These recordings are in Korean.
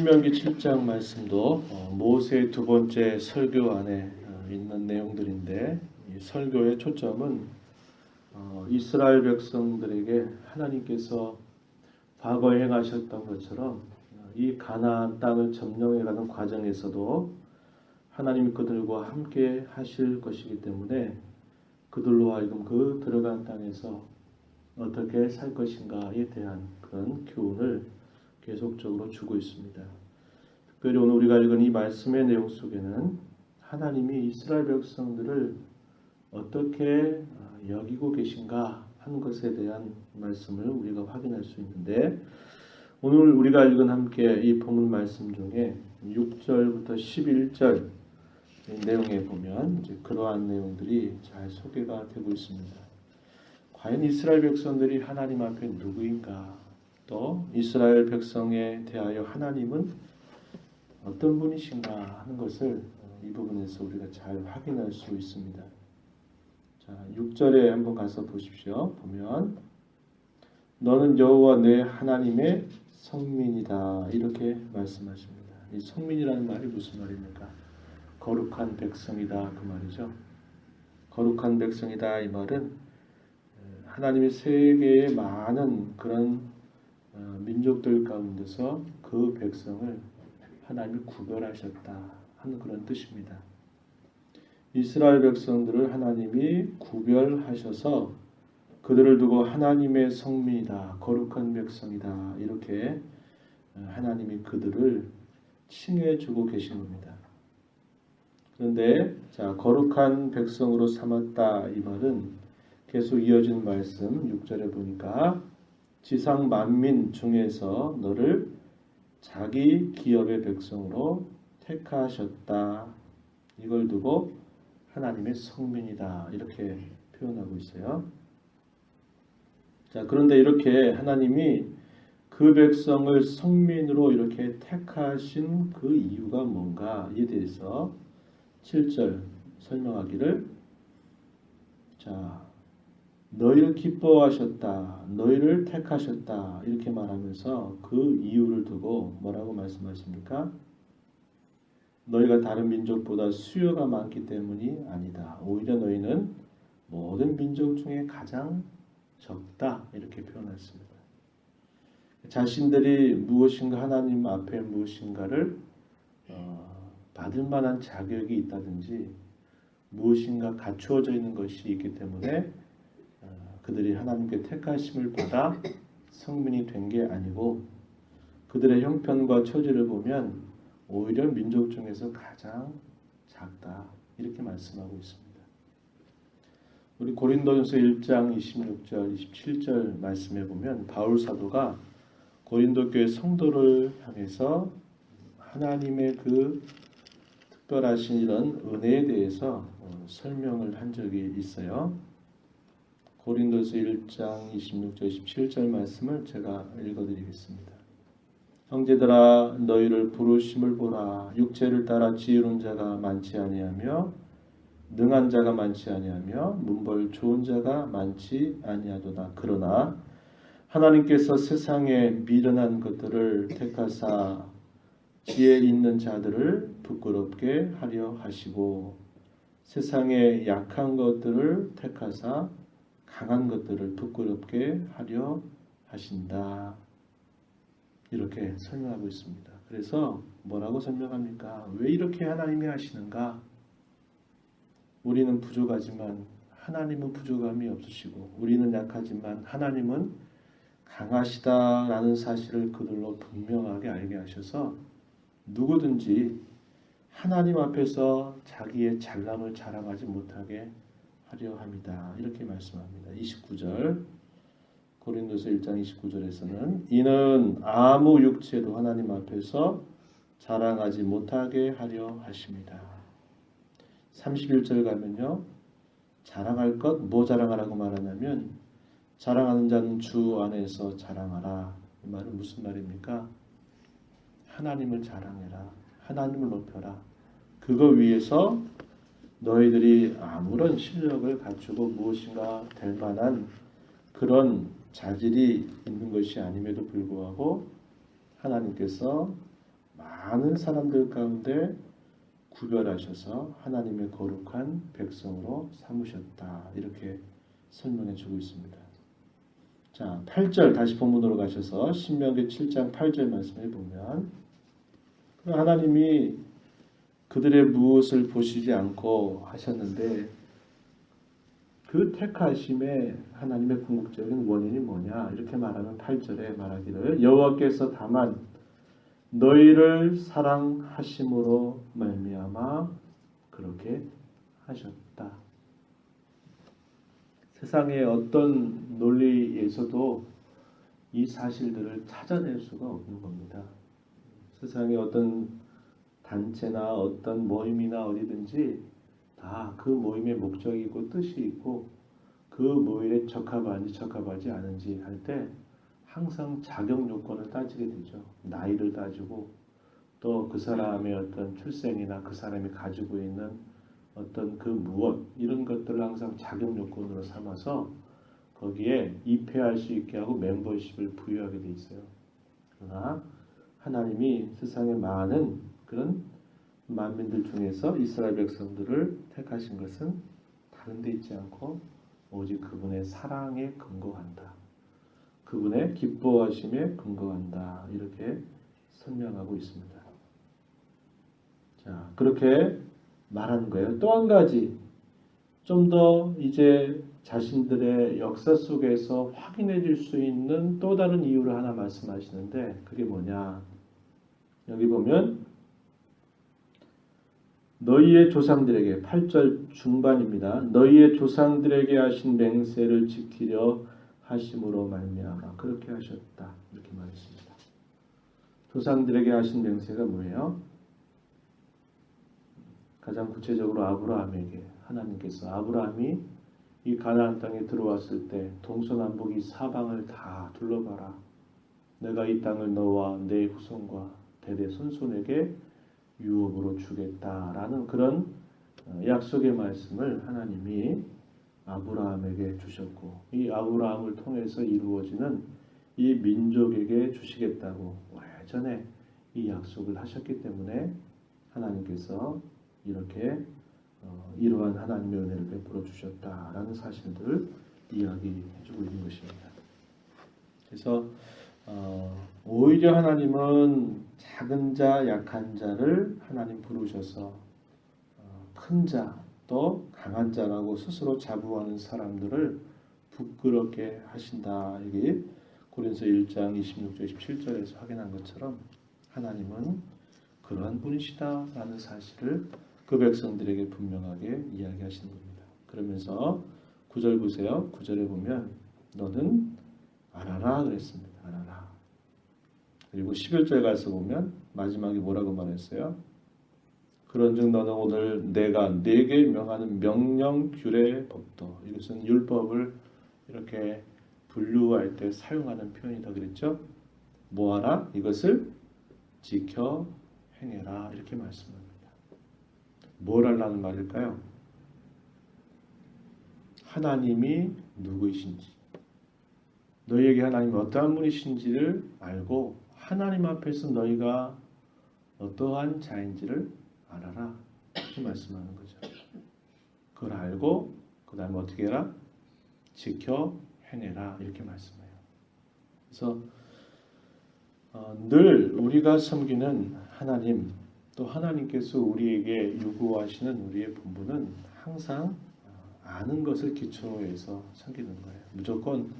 신명기 7장 말씀도 모세의 두 번째 설교 안에 있는 내용들인데, 이 설교의 초점은 이스라엘 백성들에게 하나님께서 과거에 행하셨던 것처럼 이 가나안 땅을 점령해가는 과정에서도 하나님이 그들과 함께 하실 것이기 때문에 그들로 하여금 그 들어간 땅에서 어떻게 살 것인가에 대한 그런 교훈을 계속적으로 주고 있습니다. 특별히 오늘 우리가 읽은 이 말씀의 내용 속에는 하나님이 이스라엘 백성들을 어떻게 여기고 계신가 하는 것에 대한 말씀을 우리가 확인할 수 있는데, 오늘 우리가 읽은 함께 이 본문 말씀 중에 6절부터 11절 내용에 보면 이제 그러한 내용들이 잘 소개가 되고 있습니다. 과연 이스라엘 백성들이 하나님 앞에 누구인가? 또 이스라엘 백성에 대하여 하나님은 어떤 분이신가 하는 것을 이 부분에서 우리가 잘 확인할 수 있습니다. 자, 6절에 한번 가서 보십시오. 보면 너는 여호와 내 하나님의 성민이다 이렇게 말씀하십니다. 이 성민이라는 말이 무슨 말입니까? 거룩한 백성이다 그 말이죠. 거룩한 백성이다 이 말은 하나님의 세계의 많은 그런 민족들 가운데서 그 백성을 하나님이 구별하셨다 하는 그런 뜻입니다. 이스라엘 백성들을 하나님이 구별하셔서 그들을 두고 하나님의 성민이다, 거룩한 백성이다 이렇게 하나님이 그들을 칭해주고 계신 겁니다. 그런데 자, 거룩한 백성으로 삼았다 이 말은 계속 이어진 말씀 6절에 보니까 지상 만민 중에서 너를 자기 기업의 백성으로 택하셨다. 이걸 두고 하나님의 성민이다. 이렇게 표현하고 있어요. 자, 그런데 이렇게 하나님이 그 백성을 성민으로 이렇게 택하신 그 이유가 뭔가에 대해서 7절 설명하기를 자, 너희를 기뻐하셨다. 너희를 택하셨다. 이렇게 말하면서 그 이유를 두고 뭐라고 말씀하십니까? 너희가 다른 민족보다 수요가 많기 때문이 아니다. 오히려 너희는 모든 민족 중에 가장 적다. 이렇게 표현했습니다. 자신들이 무엇인가 하나님 앞에 무엇인가를 받을 만한 자격이 있다든지 무엇인가 갖추어져 있는 것이 있기 때문에 그들이 하나님께 택하심을 받아 성민이 된 게 아니고 그들의 형편과 처지를 보면 오히려 민족 중에서 가장 작다 이렇게 말씀하고 있습니다. 우리 고린도전서 1장 26절 27절 말씀에 보면 바울 사도가 고린도 교회 성도를 향해서 하나님의 그 특별하신 이런 은혜에 대해서 설명을 한 적이 있어요. 고린도서 1장 26절 27절 말씀을 제가 읽어드리겠습니다. 형제들아 너희를 부르심을 보라. 육체를 따라 지혜로운 자가 많지 아니하며 능한 자가 많지 아니하며 문벌 좋은 자가 많지 아니하도다. 그러나 하나님께서 세상에 미련한 것들을 택하사 지혜 있는 자들을 부끄럽게 하려 하시고 세상에 약한 것들을 택하사 강한 것들을 부끄럽게 하려 하신다. 이렇게 설명하고 있습니다. 그래서 뭐라고 설명합니까? 왜 이렇게 하나님이 하시는가? 우리는 부족하지만 하나님은 부족함이 없으시고 우리는 약하지만 하나님은 강하시다라는 사실을 그들로 분명하게 알게 하셔서 누구든지 하나님 앞에서 자기의 잘남을 자랑하지 못하게 하려 합니다. 이렇게 말씀합니다. 29절 고린도서 1장 29절에서는 이는 아무 육체도 하나님 앞에서 자랑하지 못하게 하려 하십니다. 31절 가면요. 자랑할 것 뭐 자랑하라고 말하냐면 자랑하는 자는 주 안에서 자랑하라. 이 말은 무슨 말입니까? 하나님을 자랑해라. 하나님을 높여라. 그거 위해서 너희들이 아무런 실력을 갖추고 무엇인가 될 만한 그런 자질이 있는 것이 아님에도 불구하고 하나님께서 많은 사람들 가운데 구별하셔서 하나님의 거룩한 백성으로 삼으셨다. 이렇게 설명해 주고 있습니다. 자, 8절 다시 본문으로 가셔서 신명기 7장 8절 말씀을 보면 하나님이 그들의 무엇을 보시지 않고 하셨는데 그 택하심의 하나님의 궁극적인 원인이 뭐냐 이렇게 말하는 8절에 말하기를 여호와께서 다만 너희를 사랑하심으로 말미암아 그렇게 하셨다. 세상의 어떤 논리에서도 이 사실들을 찾아낼 수가 없는 겁니다. 세상의 어떤 단체나 어떤 모임이나 어디든지 다 그 모임의 목적이 있고 뜻이 있고 그 모임에 적합하지 않은지 할 때 항상 자격 요건을 따지게 되죠. 나이를 따지고 또 그 사람의 어떤 출생이나 그 사람이 가지고 있는 어떤 그 무엇 이런 것들을 항상 자격 요건으로 삼아서 거기에 입회할 수 있게 하고 멤버십을 부여하게 돼 있어요. 그러나 하나님이 세상의 많은 그런 만민들 중에서 이스라엘 백성들을 택하신 것은 다른 데 있지 않고 오직 그분의 사랑에 근거한다. 그분의 기뻐하심에 근거한다. 이렇게 설명하고 있습니다. 자, 그렇게 말하는 거예요. 또 한 가지 좀 더 이제 자신들의 역사 속에서 확인해 줄 수 있는 또 다른 이유를 하나 말씀하시는데 그게 뭐냐? 여기 보면 너희의 조상들에게 8절 중반입니다. 너희의 조상들에게 하신 맹세를 지키려 하심으로 말미암아 그렇게 하셨다. 이렇게 말했습니다. 조상들에게 하신 맹세가 뭐예요? 가장 구체적으로 아브라함에게 하나님께서 아브라함이 이 가나안 땅에 들어왔을 때 동서남북 이 사방을 다 둘러봐라. 내가 이 땅을 너와 내 후손과 대대 손손에게 유업으로 주겠다라는 그런 약속의 말씀을 하나님이 아브라함에게 주셨고 이 아브라함을 통해서 이루어지는 이 민족에게 주시겠다고 오래전에 이 약속을 하셨기 때문에 하나님께서 이렇게 이러한 하나님의 은혜를 베풀어 주셨다라는 사실들을 이야기해주고 있는 것입니다. 그래서 오히려 하나님은 작은 자, 약한 자를 하나님 부르셔서 큰 자, 또 강한 자라고 스스로 자부하는 사람들을 부끄럽게 하신다. 이게 고린서 1장 26절 27절에서 확인한 것처럼 하나님은 그러한 분이시다라는 사실을 그 백성들에게 분명하게 이야기하시는 겁니다. 그러면서 9절 보세요. 9절에 보면 너는 알아라 그랬습니다. 알아라. 그리고 11절 가서 보면 마지막에 뭐라고 말했어요? 그런즉 너는 오늘 내가 네게 명하는 명령, 규례, 법도 이것은 율법을 이렇게 분류할 때 사용하는 표현이다 그랬죠? 뭐하라? 이것을 지켜 행해라 이렇게 말씀합니다. 뭘 하라는 말일까요? 하나님이 누구이신지 너희에게 하나님이 어떠한 분이신지를 알고 하나님 앞에서 너희가 어떠한 자인지를 알아라 이렇게 말씀하는 거죠. 그걸 알고 그 다음에 어떻게 해라? 지켜 행해라 이렇게 말씀해요. 그래서 늘 우리가 섬기는 하나님 또 하나님께서 우리에게 요구하시는 우리의 본분은 항상 아는 것을 기초로 해서 섬기는 거예요. 무조건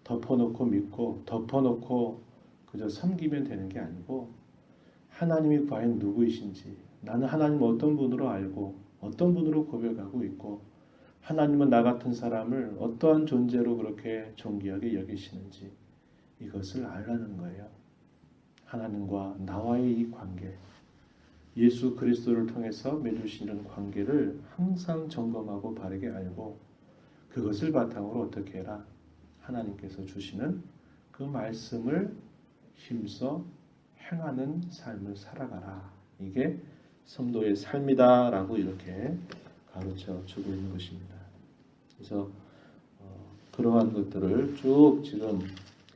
덮어놓고 믿고 덮어놓고 그저 섬기면 되는 게 아니고 하나님이 과연 누구이신지 나는 하나님을 어떤 분으로 알고 어떤 분으로 고백하고 있고 하나님은 나 같은 사람을 어떠한 존재로 그렇게 존귀하게 여기시는지 이것을 알라는 거예요. 하나님과 나와의 이 관계 예수 그리스도를 통해서 맺으시는 관계를 항상 점검하고 바르게 알고 그것을 바탕으로 어떻게 해라? 하나님께서 주시는 그 말씀을 힘써 행하는 삶을 살아가라. 이게 성도의 삶이다라고 이렇게 가르쳐 주고 있는 것입니다. 그래서 그러한 것들을 쭉 지금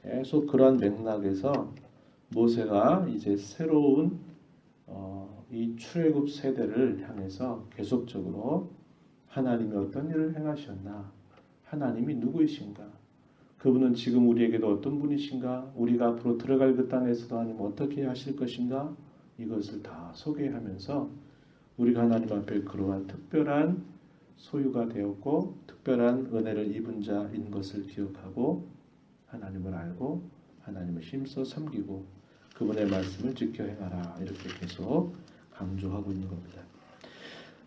계속 그러한 맥락에서 모세가 이제 새로운 이 출애굽 세대를 향해서 계속적으로 하나님이 어떤 일을 행하셨나, 하나님이 누구이신가, 그분은 지금 우리에게도 어떤 분이신가, 우리가 앞으로 들어갈 그 땅에서도 하나님 어떻게 하실 것인가, 이것을 다 소개하면서 우리가 하나님 앞에 그러한 특별한 소유가 되었고 특별한 은혜를 입은 자인 것을 기억하고 하나님을 알고 하나님을 힘써 섬기고 그분의 말씀을 지켜 행하라, 이렇게 계속 강조하고 있는 겁니다.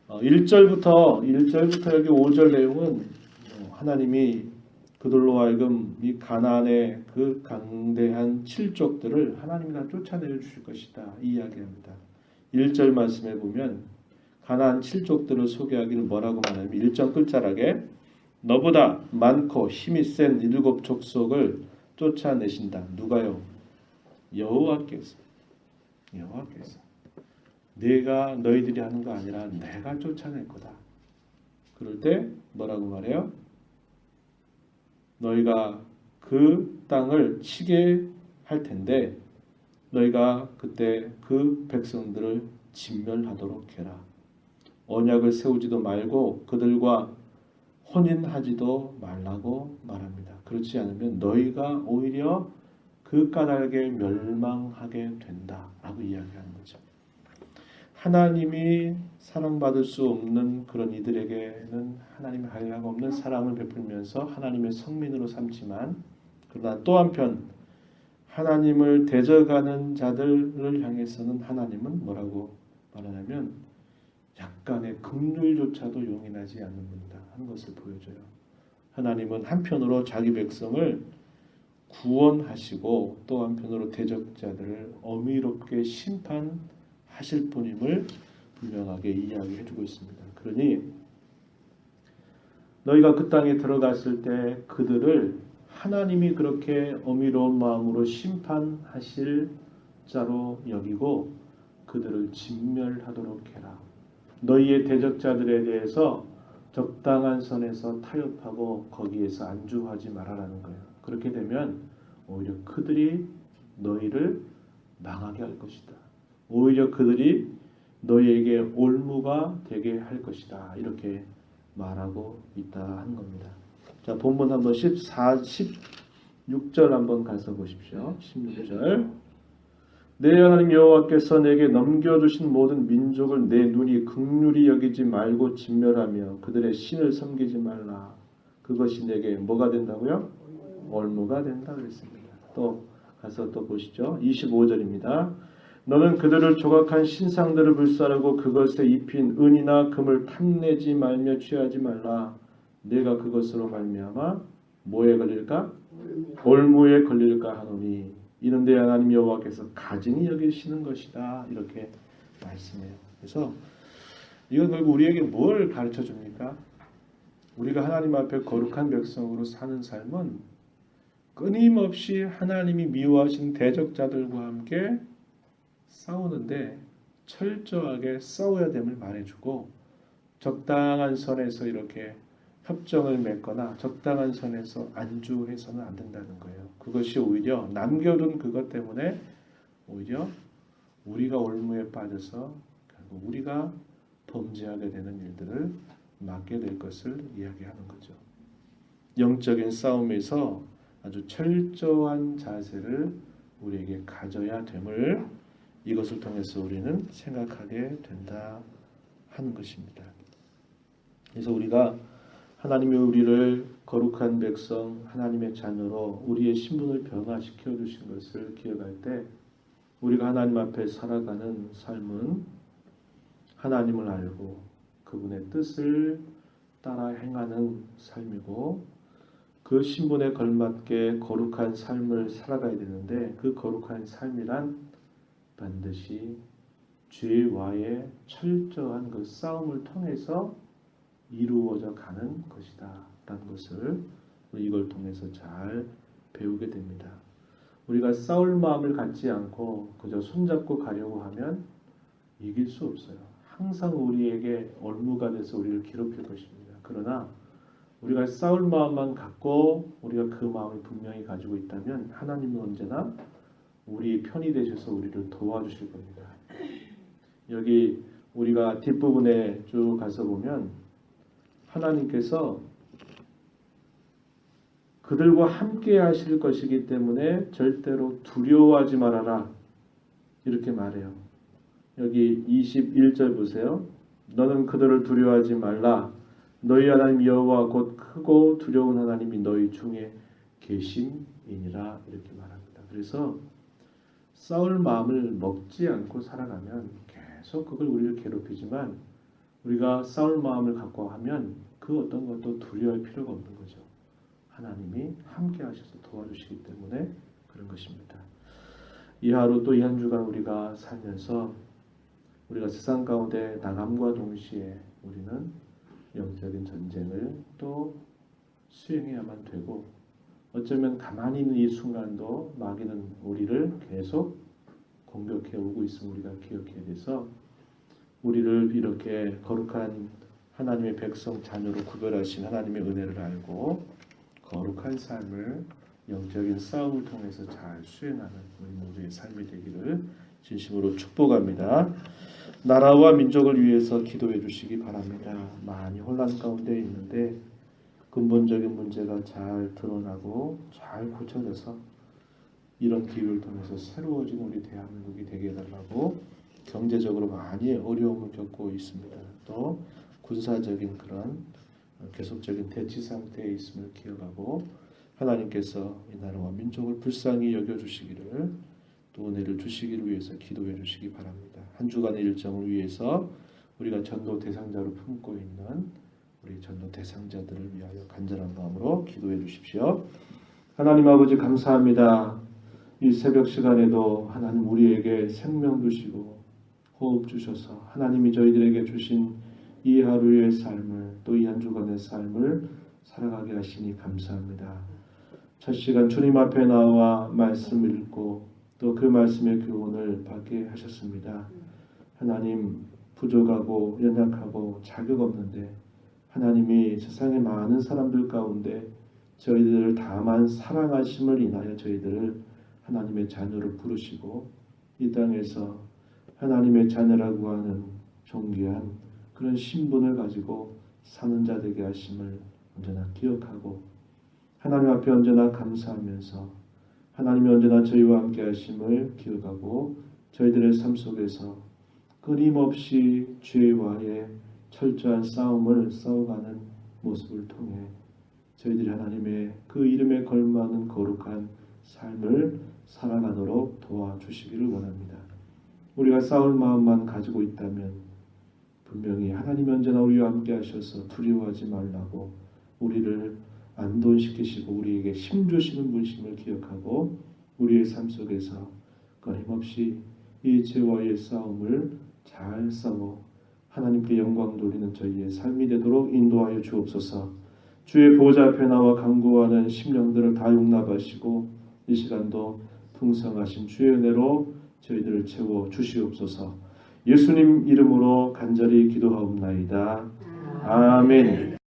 1절부터 여기 5절 내용은 하나님이 그들로 하여금 이 가나안의 그 강대한 칠족들을 하나님이 다 쫓아내 주실 것이다, 이 이야기합니다. 1절 말씀에 보면 가나안 칠족들을 소개하기를 뭐라고 말하냐면 1절 끝자락에 너보다 많고 힘이 센 7 족속을 쫓아내신다. 누가요? 여호와께서. 내가 너희들이 하는 거 아니라 내가 쫓아낼 거다. 그럴 때 뭐라고 말해요? 너희가 그 땅을 치게 할 텐데 너희가 그때 그 백성들을 진멸하도록 해라. 언약을 세우지도 말고 그들과 혼인하지도 말라고 말합니다. 그렇지 않으면 너희가 오히려 그 까닭에 멸망하게 된다라고 이야기하는 거죠. 하나님이 사랑받을 수 없는 그런 이들에게는 하나님의 한량 없는 사랑을 베풀면서 하나님의 성민으로 삼지만, 그러나 또 한편 하나님을 대적하는 자들을 향해서는 하나님은 뭐라고 말하냐면 약간의 긍휼조차도 용인하지 않는 분이다 하는 것을 보여줘요. 하나님은 한편으로 자기 백성을 구원하시고 또 한편으로 대적자들을 어미롭게 심판하실 분임을 분명하게 이야기해주고 있습니다. 그러니 너희가 그 땅에 들어갔을 때 그들을 하나님이 그렇게 어미로운 마음으로 심판하실 자로 여기고 그들을 진멸하도록 해라. 너희의 대적자들에 대해서 적당한 선에서 타협하고 거기에서 안주하지 말아라는 거예요. 그렇게 되면 오히려 그들이 너희를 망하게 할 것이다. 오히려 그들이 너희에게 올무가 되게 할 것이다. 이렇게 말하고 있다 하는 겁니다. 자, 본문 한번 16절 한번 가서 보십시오. 16절. 내 하나님 여호와께서 내게 넘겨주신 모든 민족을 내 눈이 긍휼히 여기지 말고 진멸하며 그들의 신을 섬기지 말라. 그것이 내게 뭐가 된다고요? 올무가 된다 그랬습니다. 또 가서 또 보시죠. 25절입니다. 너는 그들을 조각한 신상들을 불사르고 그것에 입힌 은이나 금을 탐내지 말며 취하지 말라. 내가 그것으로 말미암아 뭐에 걸릴까? 올무에 걸릴까 하노니 이는 내 하나님 여호와께서 가증히 여기시는 것이다. 이렇게 말씀해요. 그래서 이건 결국 우리에게 뭘 가르쳐 줍니까? 우리가 하나님 앞에 거룩한 백성으로 사는 삶은 끊임없이 하나님이 미워하신 대적자들과 함께 싸우는데 철저하게 싸워야 됨을 말해주고 적당한 선에서 이렇게 협정을 맺거나 적당한 선에서 안주해서는 안 된다는 거예요. 그것이 오히려 남겨둔 그것 때문에 오히려 우리가 올무에 빠져서 결국 우리가 범죄하게 되는 일들을 맡게 될 것을 이야기하는 거죠. 영적인 싸움에서 아주 철저한 자세를 우리에게 가져야 됨을 이것을 통해서 우리는 생각하게 된다 하는 것입니다. 그래서 우리가 하나님이 우리를 거룩한 백성, 하나님의 자녀로 우리의 신분을 변화시켜 주신 것을 기억할 때 우리가 하나님 앞에 살아가는 삶은 하나님을 알고 그분의 뜻을 따라 행하는 삶이고 그 신분에 걸맞게 거룩한 삶을 살아가야 되는데 그 거룩한 삶이란 반드시 죄와의 철저한 그 싸움을 통해서 이루어져 가는 것이다 라는 것을 이걸 통해서 잘 배우게 됩니다. 우리가 싸울 마음을 갖지 않고 그저 손잡고 가려고 하면 이길 수 없어요. 항상 우리에게 올무가 돼서 우리를 괴롭힐 것입니다. 그러나 우리가 싸울 마음만 갖고 우리가 그 마음을 분명히 가지고 있다면 하나님은 언제나 우리 편이 되셔서 우리를 도와주실 겁니다. 여기 우리가 뒷부분에 쭉 가서 보면 하나님께서 그들과 함께 하실 것이기 때문에 절대로 두려워하지 말아라 이렇게 말해요. 여기 21절 보세요. 너는 그들을 두려워하지 말라. 너희 하나님 여호와 곧 크고 두려운 하나님이 너희 중에 계심이니라 이렇게 말합니다. 그래서 싸울 마음을 먹지 않고 살아가면 계속 그걸 우리를 괴롭히지만 우리가 싸울 마음을 갖고 하면 그 어떤 것도 두려워할 필요가 없는 거죠. 하나님이 함께 하셔서 도와주시기 때문에 그런 것입니다. 이 하루 또 이 한 주간 우리가 살면서 우리가 세상 가운데 나감과 동시에 우리는 영적인 전쟁을 또 수행해야만 되고 어쩌면 가만히 있는 이 순간도 마귀는 우리를 계속 공격해 오고 있음을 우리가 기억해야 돼서 우리를 이렇게 거룩한 하나님의 백성 자녀로 구별하신 하나님의 은혜를 알고 거룩한 삶을 영적인 싸움을 통해서 잘 수행하는 우리 모두의 삶이 되기를 진심으로 축복합니다. 나라와 민족을 위해서 기도해 주시기 바랍니다. 많이 혼란 가운데 있는데 근본적인 문제가 잘 드러나고 잘 고쳐져서 이런 기회를 통해서 새로워진 우리 대한민국이 되게 해달라고 경제적으로 많이 어려움을 겪고 있습니다. 또 군사적인 그런 계속적인 대치 상태에 있음을 기억하고 하나님께서 이 나라와 민족을 불쌍히 여겨주시기를 또 은혜를 주시기를 위해서 기도해 주시기 바랍니다. 한 주간의 일정을 위해서 우리가 전도 대상자로 품고 있는 우리 전도 대상자들을 위하여 간절한 마음으로 기도해 주십시오. 하나님 아버지 감사합니다. 이 새벽 시간에도 하나님 우리에게 생명 주시고 호흡 주셔서 하나님이 저희들에게 주신 이 하루의 삶을 또 이 한 주간의 삶을 살아가게 하시니 감사합니다. 첫 시간 주님 앞에 나와 말씀 읽고 또 그 말씀의 교훈을 받게 하셨습니다. 하나님 부족하고 연약하고 자격 없는데 하나님이 세상의 많은 사람들 가운데 저희들을 다만 사랑하심을 인하여 저희들을 하나님의 자녀로 부르시고 이 땅에서 하나님의 자녀라고 하는 존귀한 그런 신분을 가지고 사는 자 되게 하심을 언제나 기억하고 하나님 앞에 언제나 감사하면서 하나님이 언제나 저희와 함께 하심을 기억하고 저희들의 삶 속에서 끊임없이 죄와의 철저한 싸움을 싸워가는 모습을 통해 저희들이 하나님의 그 이름에 걸맞는 거룩한 삶을 살아가도록 도와주시기를 원합니다. 우리가 싸울 마음만 가지고 있다면 분명히 하나님이 언제나 우리와 함께 하셔서 두려워하지 말라고 우리를 안돈시키시고 우리에게 힘 주시는 분심을 기억하고 우리의 삶 속에서 끊임없이 이 죄와의 싸움을 잘 싸워 하나님께 영광 돌리는 저희의 삶이 되도록 인도하여 주옵소서. 주의 보좌 앞에 나와 간구하는 심령들을 다 용납하시고 이 시간도 풍성하신 주의 은혜로 저희들을 채워 주시옵소서. 예수님 이름으로 간절히 기도하옵나이다. 아멘.